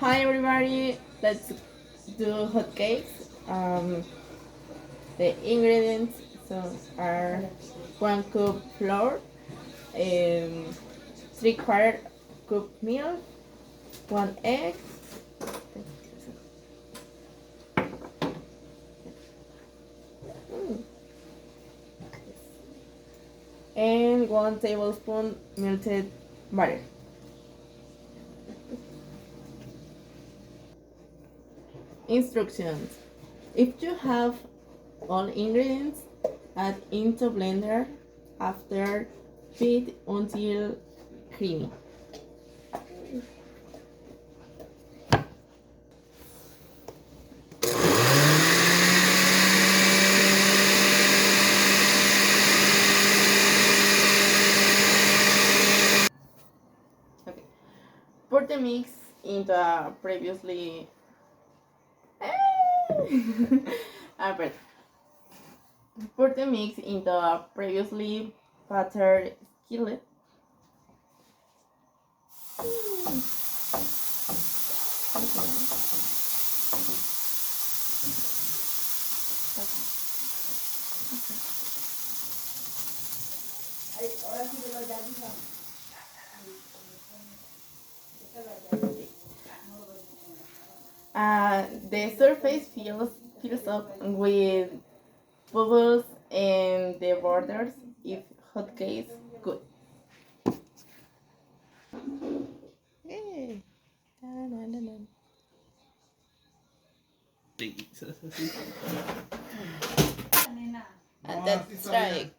Hi everybody, let's do hot cakes. The ingredients are 1 cup flour, 3/4 cup milk, 1 egg, and 1 tablespoon melted butter. Instructions: if you have all ingredients, add into blender. After, beat until creamy. Okay. Pour the mix into a previously but pour the mix into a previously buttered skillet. The surface fills up with bubbles and the borders if hot cakes good. Hey. And that's right.